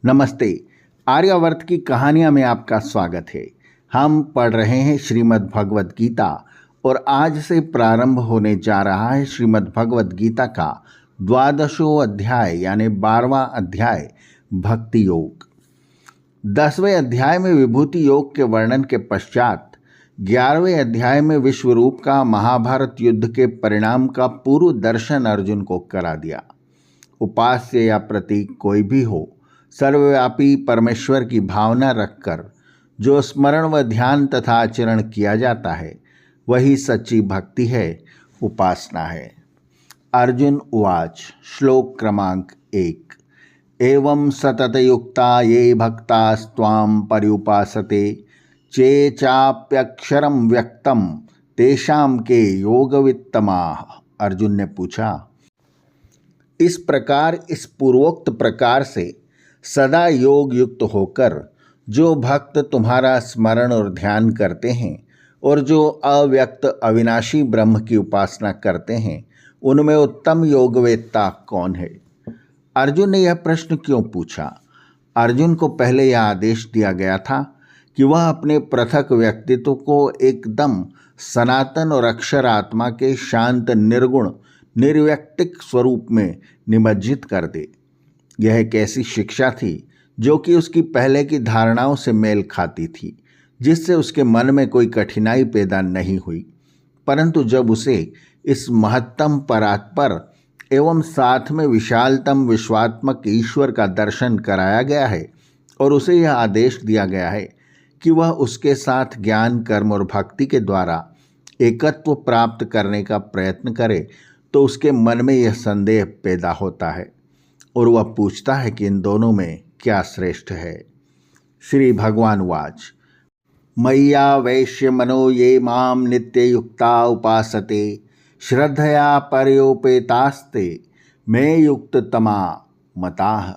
नमस्ते। आर्यावर्त की कहानियाँ में आपका स्वागत है। हम पढ़ रहे हैं श्रीमद् भगवद गीता और आज से प्रारंभ होने जा रहा है श्रीमद् भगवद गीता का 12वां अध्याय यानी 12वां अध्याय भक्ति योग। 10वें अध्याय में विभूति योग के वर्णन के पश्चात 11वें अध्याय में विश्वरूप का महाभारत युद्ध के परिणाम का पूर्व दर्शन अर्जुन को करा दिया। उपास्य या प्रतीक कोई भी हो, सर्वव्यापी परमेश्वर की भावना रखकर जो स्मरण व ध्यान तथा आचरण किया जाता है वही सच्ची भक्ति है, उपासना है। अर्जुन उवाच। श्लोक क्रमांक 1। एवं सततयुक्ता ये भक्तास्त्वां पर्युपासते चे चाप्यक्षरं व्यक्तम तेषां के योगवित्तमाः। अर्जुन ने पूछा, इस प्रकार इस पूर्वोक्त प्रकार से सदा योग युक्त होकर जो भक्त तुम्हारा स्मरण और ध्यान करते हैं और जो अव्यक्त अविनाशी ब्रह्म की उपासना करते हैं, उनमें उत्तम योगवेत्ता कौन है? अर्जुन ने यह प्रश्न क्यों पूछा? अर्जुन को पहले यह आदेश दिया गया था कि वह अपने पृथक व्यक्तित्व को एकदम सनातन और अक्षर आत्मा के शांत निर्गुण निर्व्यक्तिक स्वरूप में निमज्जित कर दे। यह एक ऐसी शिक्षा थी जो कि उसकी पहले की धारणाओं से मेल खाती थी, जिससे उसके मन में कोई कठिनाई पैदा नहीं हुई। परंतु जब उसे इस महत्तम परात्पर एवं साथ में विशालतम विश्वात्मक ईश्वर का दर्शन कराया गया है और उसे यह आदेश दिया गया है कि वह उसके साथ ज्ञान, कर्म और भक्ति के द्वारा एकत्व प्राप्त करने का प्रयत्न करे, तो उसके मन में यह संदेह पैदा होता है और वह पूछता है कि इन दोनों में क्या श्रेष्ठ है। श्री भगवान वाच। मय्या वैश्य मनो ये माम नित्ययुक्ता उपासते श्रद्धया पर्योपेतास्ते मैं युक्त तमा मताः।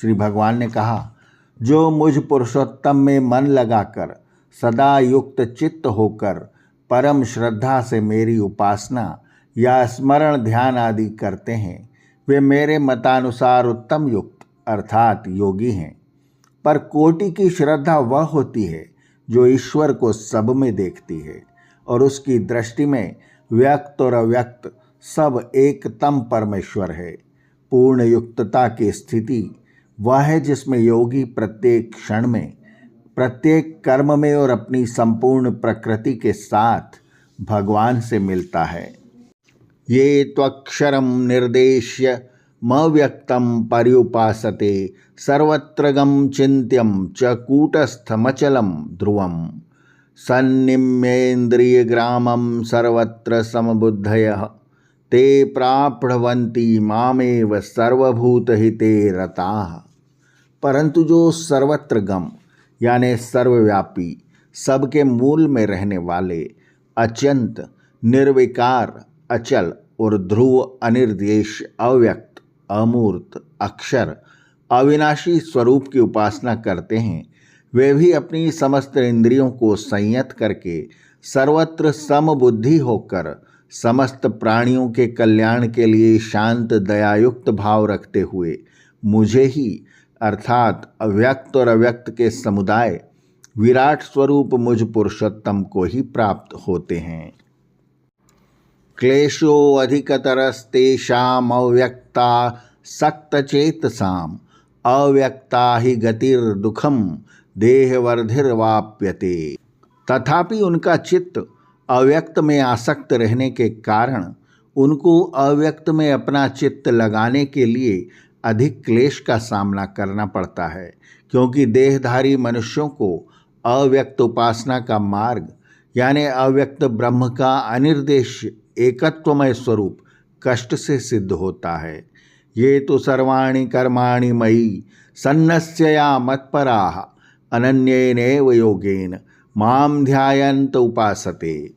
श्री भगवान ने कहा, जो मुझ पुरुषोत्तम में मन लगाकर सदा युक्त चित्त होकर परम श्रद्धा से मेरी उपासना या स्मरण ध्यान आदि करते हैं, वे मेरे मतानुसार उत्तम युक्त अर्थात योगी हैं। पर कोटि की श्रद्धा वह होती है जो ईश्वर को सब में देखती है और उसकी दृष्टि में व्यक्त और अव्यक्त सब एकतम परमेश्वर है। पूर्ण युक्तता की स्थिति वह है जिसमें योगी प्रत्येक क्षण में, प्रत्येक कर्म में और अपनी संपूर्ण प्रकृति के साथ भगवान से मिलता है। ये त्वक्षरं निर्देश्य मव्यक्तं पर्युपासते सर्वत्र गम चिन्त्यं च कूटस्थमचलं ध्रुवं सन्निम्येन्द्रियग्रामं सर्वत्र समबुद्धयः ते प्राप्नुवन्ति मामेव सर्वभूतहिते रताः। परंतु जो सर्वत्र गम यानी सर्वव्यापी, सबके मूल में रहने वाले, अत्यंत निर्विकार, अचल और ध्रुव अनिर्देश, अव्यक्त, अमूर्त, अक्षर, अविनाशी स्वरूप की उपासना करते हैं, वे भी अपनी समस्त इंद्रियों को संयत करके सर्वत्र समबुद्धि होकर समस्त प्राणियों के कल्याण के लिए शांत दयायुक्त भाव रखते हुए मुझे ही अर्थात अव्यक्त और अव्यक्त के समुदाय विराट स्वरूप मुझ पुरुषोत्तम को ही प्राप्त होते हैं। क्लेशो अधिकतरस्तेषाम् अव्यक्ता सक्तचेतसाम् अव्यक्ता ही गतिर्दुखम देहवर्धिर्वाप्यते। तथापि उनका चित्त अव्यक्त में आसक्त रहने के कारण उनको अव्यक्त में अपना चित्त लगाने के लिए अधिक क्लेश का सामना करना पड़ता है, क्योंकि देहधारी मनुष्यों को अव्यक्त उपासना का मार्ग यानी अव्यक्त ब्रह्म का अनिर्देश एकत्वमय स्वरूप कष्ट से सिद्ध होता है। ये तो सर्वाणि कर्माणि मयि सन्न्यस्य मत्पराः अनन्येनैव योगेन माम ध्यायन्त उपासते।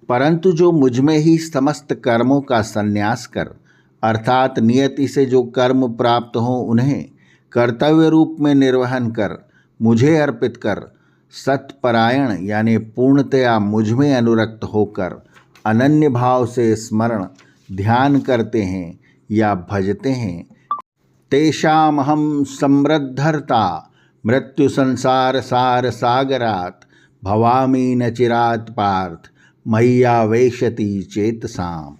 परंतु जो मुझ में ही समस्त कर्मों का संन्यास कर अर्थात नियति से जो कर्म प्राप्त हों उन्हें कर्तव्य रूप में निर्वहन कर मुझे अर्पित कर सत्परायण यानी पूर्णतया मुझ में अनुरक्त होकर अनन्य भाव से स्मरण ध्यान करते हैं या भजते हैं, तेषामहं समृद्धर्ता मृत्यु संसार सार सागरात भवामी न चिरात पार्थ मय्यावेशति चेतसाम।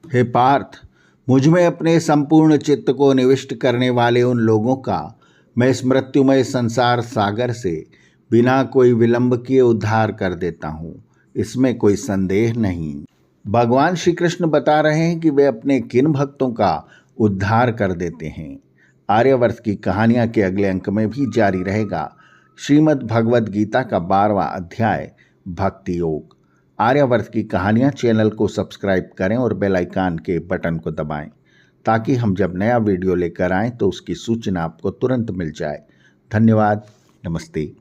हे पार्थ, मुझ में अपने संपूर्ण चित्त को निविष्ट करने वाले उन लोगों का मैं इस मृत्युमय संसार सागर से बिना कोई विलंब किए उद्धार कर देता हूँ, इसमें कोई संदेह नहीं। भगवान श्री कृष्ण बता रहे हैं कि वे अपने किन भक्तों का उद्धार कर देते हैं। आर्यावर्त की कहानियाँ के अगले अंक में भी जारी रहेगा श्रीमद् भगवद गीता का 12वां अध्याय भक्ति योग। आर्यावर्त की कहानियाँ चैनल को सब्सक्राइब करें और बेल आइकन के बटन को दबाएं ताकि हम जब नया वीडियो लेकर आएं तो उसकी सूचना आपको तुरंत मिल जाए। धन्यवाद। नमस्ते।